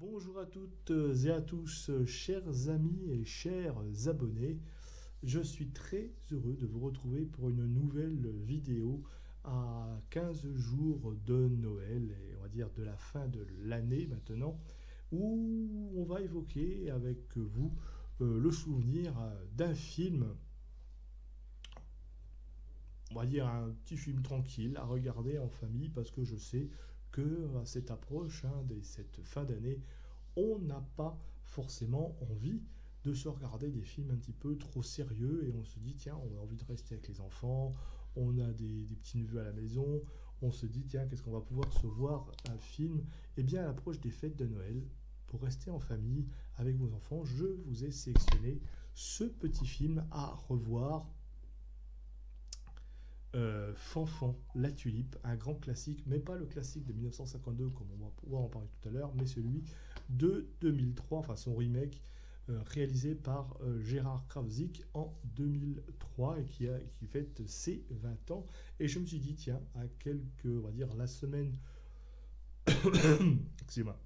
Bonjour à toutes et à tous, chers amis et chers abonnés. Je suis très heureux de vous retrouver pour une nouvelle vidéo à 15 jours de Noël et on va dire de la fin de l'année maintenant, où on va évoquer avec vous le souvenir d'un film, on va dire un petit film tranquille à regarder en famille parce que je sais que à cette approche de cette fin d'année, on n'a pas forcément envie de se regarder des films un petit peu trop sérieux et on se dit tiens, on a envie de rester avec les enfants, on a des petits neveux à la maison, on se dit tiens, qu'est-ce qu'on va pouvoir se voir un film. Eh bien à l'approche des fêtes de Noël, pour rester en famille avec vos enfants, je vous ai sélectionné ce petit film à revoir, Fanfan, La Tulipe, un grand classique, mais pas le classique de 1952 comme on va pouvoir en parler tout à l'heure, mais celui de 2003, enfin son remake, réalisé par Gérard Krawczyk en 2003 et qui fête ses 20 ans. Et je me suis dit, tiens, à quelques, on va dire, la semaine, excusez-moi,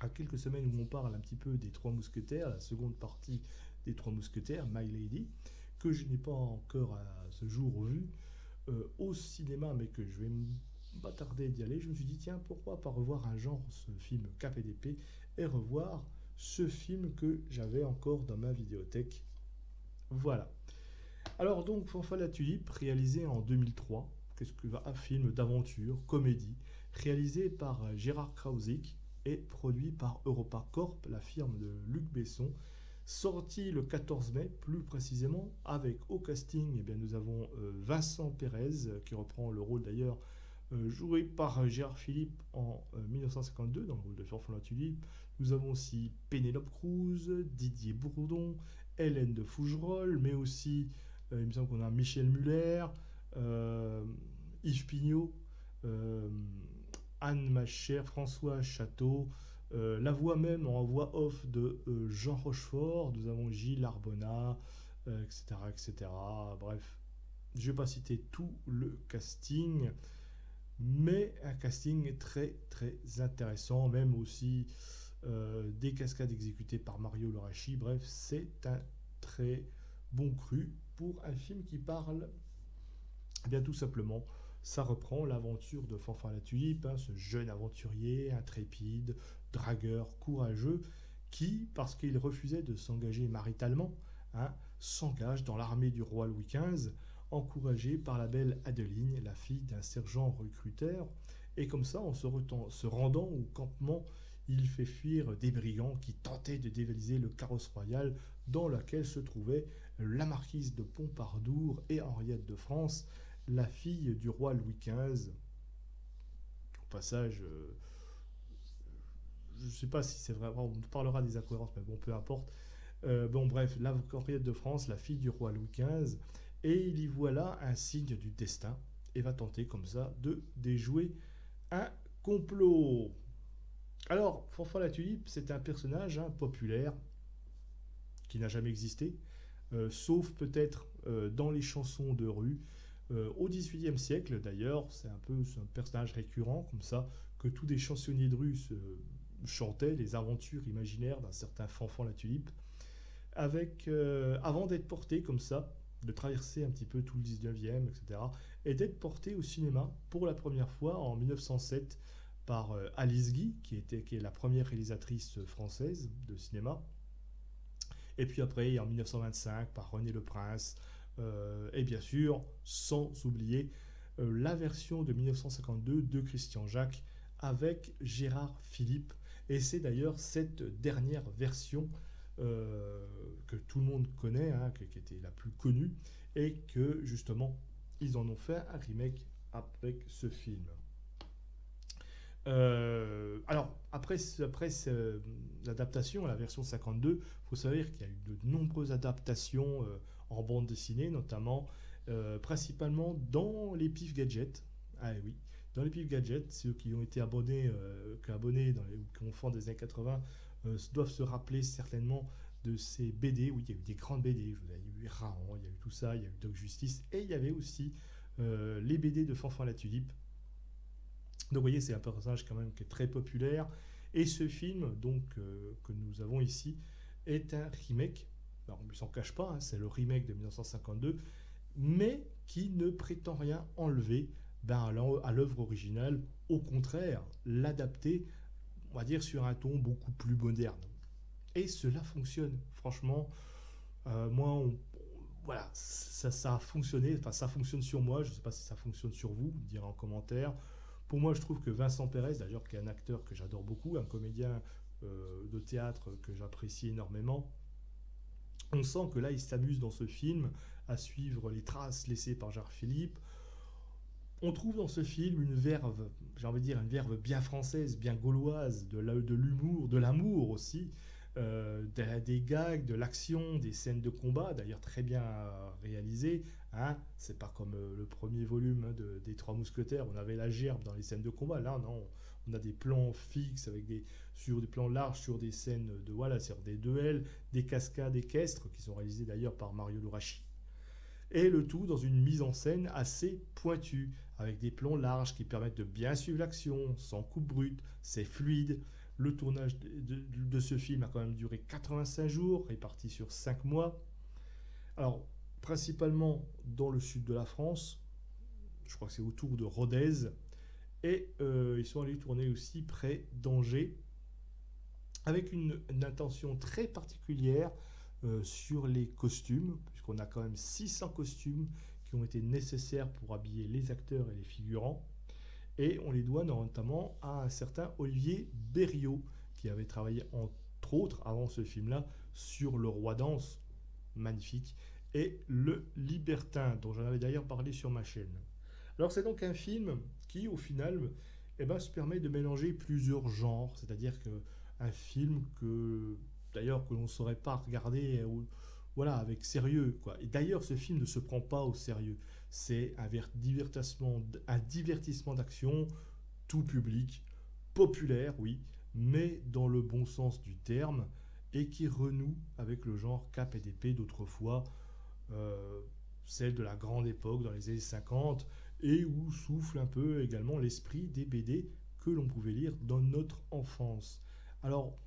à quelques semaines où on parle un petit peu des Trois Mousquetaires, la seconde partie des Trois Mousquetaires, My Lady, que je n'ai pas encore à ce jour vu au cinéma, mais que je vais pas tarder d'y aller, je me suis dit, tiens, pourquoi pas revoir un genre, ce film Cap et d'épée, et revoir ce film que j'avais encore dans ma vidéothèque. Voilà. Alors donc, Fanfan la Tulipe, réalisé en 2003, qu'est-ce que un film d'aventure, comédie, réalisé par Gérard Krawczyk et produit par EuropaCorp, la firme de Luc Besson, sorti le 14 mai, plus précisément, avec au casting, eh bien, nous avons Vincent Pérez, qui reprend le rôle d'ailleurs joué par Gérard Philippe en 1952, dans le rôle de Fanfan la Tulipe. Nous avons aussi Pénélope Cruz, Didier Bourdon, Hélène de Fougerolles, mais aussi, il me semble qu'on a Michel Muller, euh, Yves Pignot, euh, Anne Machère, François Château, la voix même en voix off de Jean Rochefort, nous avons Gilles Arbonnat, etc., etc. Bref, je ne vais pas citer tout le casting, mais un casting très très intéressant, même aussi des cascades exécutées par Mario Lorachi. Bref, c'est un très bon cru pour un film qui parle, eh bien tout simplement, ça reprend l'aventure de Fanfan la Tulipe, ce jeune aventurier, intrépide, dragueur, courageux, qui, parce qu'il refusait de s'engager maritalement, s'engage dans l'armée du roi Louis XV, encouragé par la belle Adeline, la fille d'un sergent recruteur. Et comme ça, en se rendant au campement, il fait fuir des brigands qui tentaient de dévaliser le carrosse royal dans lequel se trouvaient la marquise de Pompadour et Henriette de France, la fille du roi Louis XV. Au passage, je ne sais pas si c'est vrai, on parlera des incohérences, mais bon, peu importe. Bon, bref, la Henriette de France, la fille du roi Louis XV, et il y voit là un signe du destin, et va tenter comme ça de déjouer un complot. Alors, Fanfan la Tulipe, c'est un personnage populaire qui n'a jamais existé, sauf peut-être dans les chansons de rue. Au XVIIIe siècle, d'ailleurs, c'est un personnage récurrent, comme ça, que tous des chansonniers de rue chantaient, les aventures imaginaires d'un certain Fanfan la Tulipe, avant d'être porté comme ça, de traverser un petit peu tout le 19e, etc., et d'être porté au cinéma pour la première fois en 1907 par Alice Guy, qui est la première réalisatrice française de cinéma, et puis après, en 1925, par René Leprince, et bien sûr, sans oublier la version de 1952 de Christian Jacques avec Gérard Philippe. Et c'est d'ailleurs cette dernière version que tout le monde connaît, qui était la plus connue, et que justement, ils en ont fait un remake avec ce film. Alors, après l'adaptation, la version 52, il faut savoir qu'il y a eu de nombreuses adaptations en bande dessinée, notamment, principalement dans les Pif Gadgets. Ah oui, dans les Pif Gadgets, ceux qui ont été abonnés ou qui ont fait des années 80 doivent se rappeler certainement de ces BD. Oui, il y a eu des grandes BD, il y a eu Raon, il y a eu tout ça, il y a eu Doc Justice, et il y avait aussi les BD de Fanfan la Tulipe. Donc vous voyez, c'est un personnage quand même qui est très populaire Et ce film, donc, que nous avons ici, est un remake. Alors, on ne s'en cache pas, hein, c'est le remake de 1952, mais qui ne prétend rien enlever à l'œuvre originale. Au contraire, l'adapter, on va dire, sur un ton beaucoup plus moderne. Et cela fonctionne. Franchement, moi, voilà, ça a fonctionné. Enfin, ça fonctionne sur moi. Je ne sais pas si ça fonctionne sur vous. Vous me direz en commentaire. Pour moi, je trouve que Vincent Pérez, d'ailleurs, qui est un acteur que j'adore beaucoup, un comédien de théâtre que j'apprécie énormément, on sent que là, il s'amuse dans ce film à suivre les traces laissées par Jacques Philippe. On trouve dans ce film une verve, j'ai envie de dire, une verve bien française, bien gauloise, de l'humour, de l'amour aussi, des gags, de l'action, des scènes de combat, d'ailleurs très bien réalisées. Hein. C'est pas comme le premier volume des Trois Mousquetaires, on avait la gerbe dans les scènes de combat. Là, non, on a des plans fixes sur des plans larges, sur des scènes sur des duels, des cascades équestres qui sont réalisées d'ailleurs par Mario Lourachi. Et le tout dans une mise en scène assez pointue, avec des plans larges qui permettent de bien suivre l'action, sans coupe brute, c'est fluide. Le tournage de ce film a quand même duré 85 jours, réparti sur 5 mois. Alors, principalement dans le sud de la France, je crois que c'est autour de Rodez, et ils sont allés tourner aussi près d'Angers, avec une intention très particulière sur les costumes, puisqu'on a quand même 600 costumes qui ont été nécessaires pour habiller les acteurs et les figurants. Et on les doit notamment à un certain Olivier Berriot, qui avait travaillé entre autres, avant ce film-là, sur Le Roi Danse, magnifique, et Le Libertin, dont j'en avais d'ailleurs parlé sur ma chaîne. Alors c'est donc un film qui, au final, se permet de mélanger plusieurs genres, c'est-à-dire que un film d'ailleurs que l'on ne saurait pas regarder voilà, avec sérieux, quoi. Et d'ailleurs, ce film ne se prend pas au sérieux. C'est un divertissement d'action, tout public, populaire, oui, mais dans le bon sens du terme, et qui renoue avec le genre cap et épée d'autrefois, euh, celle de la grande époque dans les années 50, et où souffle un peu également l'esprit des BD que l'on pouvait lire dans notre enfance. Alors,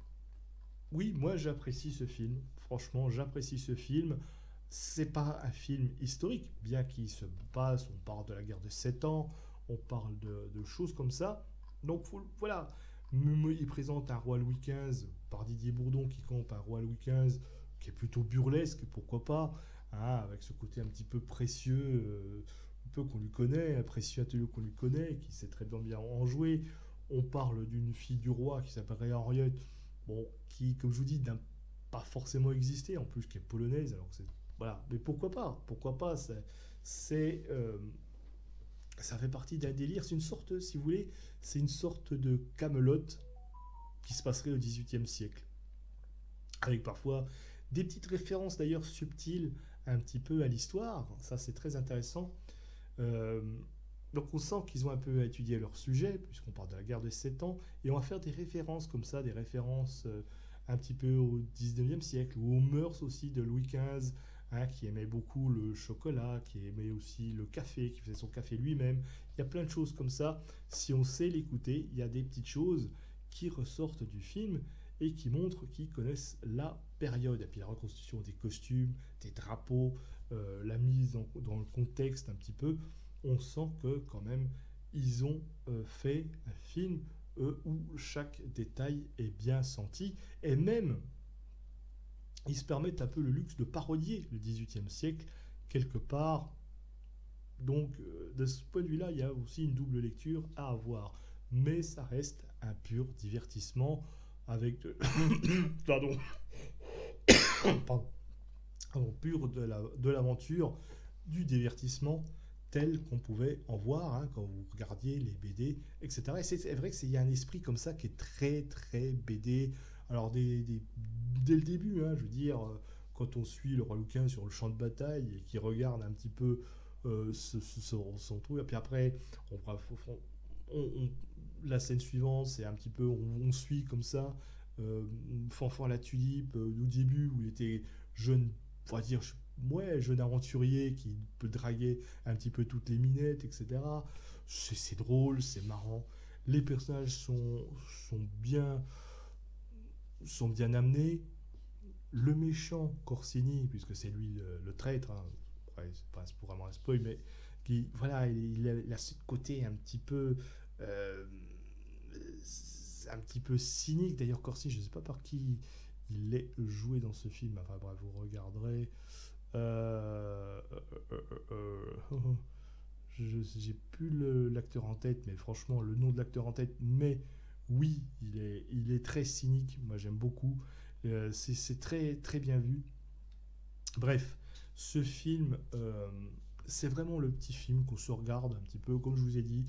oui, moi j'apprécie ce film. Franchement, j'apprécie ce film. C'est pas un film historique, bien qu'il se passe, on parle de la guerre de 7 ans, on parle de choses comme ça. Donc voilà, il présente un roi Louis XV par Didier Bourdon qui compte un roi Louis XV qui est plutôt burlesque, pourquoi pas, hein, avec ce côté un petit peu précieux, un peu qu'on lui connaît, un précieux atelier qu'on lui connaît, qui sait très bien en jouer. On parle d'une fille du roi qui s'appellerait Henriette, bon, qui, comme je vous dis, n'a pas forcément existé, en plus qui est polonaise, alors que c'est... Voilà, mais pourquoi pas, c'est, ça fait partie d'un délire, c'est une sorte, si vous voulez, c'est une sorte de Camelot qui se passerait au XVIIIe siècle, avec parfois des petites références d'ailleurs subtiles un petit peu à l'histoire, ça c'est très intéressant. Euh, donc on sent qu'ils ont un peu étudié leur sujet, puisqu'on parle de la guerre de 7 ans, et on va faire des références comme ça, des références un petit peu au 19e siècle, ou aux mœurs aussi de Louis XV, hein, qui aimait beaucoup le chocolat, qui aimait aussi le café, qui faisait son café lui-même. Il y a plein de choses comme ça. Si on sait l'écouter, il y a des petites choses qui ressortent du film et qui montrent qu'ils connaissent la période. Et puis la reconstitution des costumes, des drapeaux, la mise dans le contexte un petit peu, on sent que quand même ils ont fait un film où chaque détail est bien senti, et même ils se permettent un peu le luxe de parodier le XVIIIe siècle quelque part. Donc de ce point de vue-là, il y a aussi une double lecture à avoir, mais ça reste un pur divertissement avec pardon, pardon, pur de l'aventure, du divertissement tel qu'on pouvait en voir, hein, quand vous regardiez les BD, etc. Et c'est vrai qu'il y a un esprit comme ça qui est très très BD. Alors dès le début, hein, je veux dire, quand on suit le roi Louquin sur le champ de bataille et qui regarde un petit peu son truc, et puis après, on- la scène suivante, c'est un petit peu, on suit comme ça Fanfan la Tulipe au début où il était jeune, on va dire, ouais, jeune aventurier qui peut draguer un petit peu toutes les minettes, etc. C'est drôle, c'est marrant. Les personnages sont bien, sont bien amenés. Le méchant Corsini, puisque c'est lui le traître, hein, ouais, c'est pas vraiment un spoil, mais qui, voilà, il a ce côté euh, un petit peu cynique. D'ailleurs, Corsini, je ne sais pas par qui il est joué dans ce film. Enfin bref, vous regarderez. Euh, euh, j'ai plus l'acteur en tête, mais franchement, le nom de l'acteur en tête, mais oui, il est très cynique. Moi, j'aime beaucoup. C'est très, très bien vu. Bref, ce film, c'est vraiment le petit film qu'on se regarde un petit peu, comme je vous ai dit.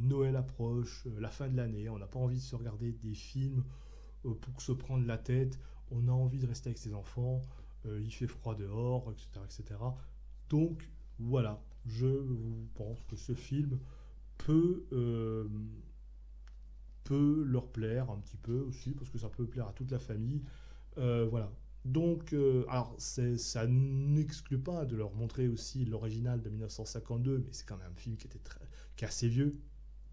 Noël approche, la fin de l'année. On n'a pas envie de se regarder des films pour se prendre la tête. On a envie de rester avec ses enfants. Il fait froid dehors, etc., etc. Donc, voilà, je vous pense que ce film peut, peut leur plaire un petit peu aussi, parce que ça peut plaire à toute la famille. Voilà. Donc, alors, ça n'exclut pas de leur montrer aussi l'original de 1952, mais c'est quand même un film qui est assez vieux,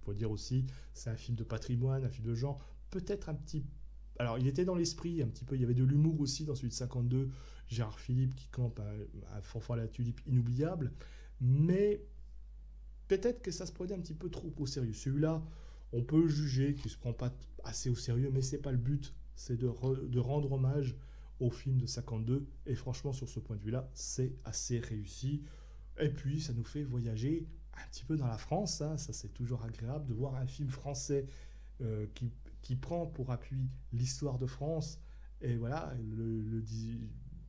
il faut dire aussi. C'est un film de patrimoine, un film de genre. Peut-être un petit. Alors, il était dans l'esprit, un petit peu. Il y avait de l'humour aussi dans celui de 52. Gérard Philippe qui campe un fanfare à la tulipe inoubliable. Mais peut-être que ça se prenait un petit peu trop au sérieux. Celui-là, on peut juger qu'il ne se prend pas assez au sérieux, mais c'est pas le but. C'est de rendre hommage au film de 52. Et franchement, sur ce point de vue-là, c'est assez réussi. Et puis, ça nous fait voyager un petit peu dans la France. Hein. Ça, c'est toujours agréable de voir un film français euh, qui, qui prend pour appui l'histoire de France. Et voilà,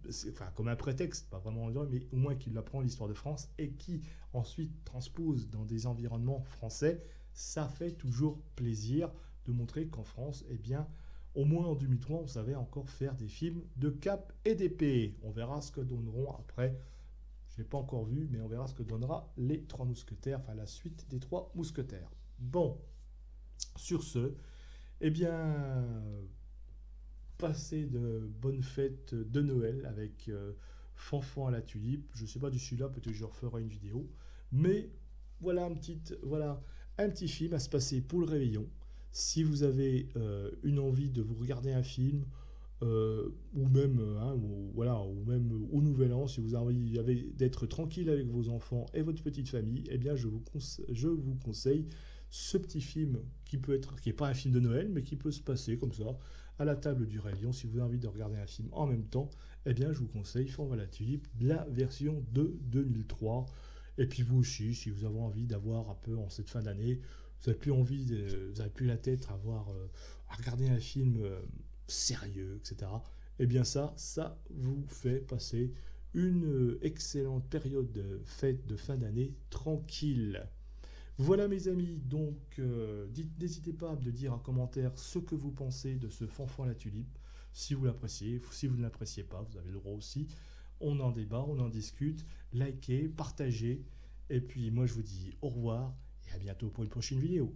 enfin, comme un prétexte, pas vraiment, mais au moins qu'il apprend l'histoire de France et qui ensuite transpose dans des environnements français. Ça fait toujours plaisir de montrer qu'en France, eh bien, au moins en 2003, on savait encore faire des films de cap et d'épée. On verra ce que donneront après. Je n'ai pas encore vu, mais on verra ce que donnera les Trois Mousquetaires, enfin la suite des Trois Mousquetaires. Bon, sur ce, eh bien, passez de bonnes fêtes de Noël avec Fanfan à la tulipe. Je ne sais pas d'ici là, peut-être que je referai une vidéo. Mais voilà un petit film à se passer pour le réveillon. Si vous avez une envie de vous regarder un film, ou même, ou même au Nouvel An, si vous avez envie d'être tranquille avec vos enfants et votre petite famille, eh bien je vous conseille ce petit film qui est pas un film de Noël, mais qui peut se passer comme ça à la table du Réveillon. Si vous avez envie de regarder un film en même temps, eh bien je vous conseille Fanfan la tulipe, la version de 2003. Et puis vous aussi, si vous avez envie d'avoir un peu en cette fin d'année, vous avez plus la tête à regarder un film sérieux, etc. Eh bien ça vous fait passer une excellente période de fête de fin d'année tranquille. Voilà mes amis, donc n'hésitez pas à me dire en commentaire ce que vous pensez de ce Fanfan à la tulipe, si vous l'appréciez, si vous ne l'appréciez pas, vous avez le droit aussi. On en débat, on en discute, likez, partagez, et puis moi je vous dis au revoir et à bientôt pour une prochaine vidéo.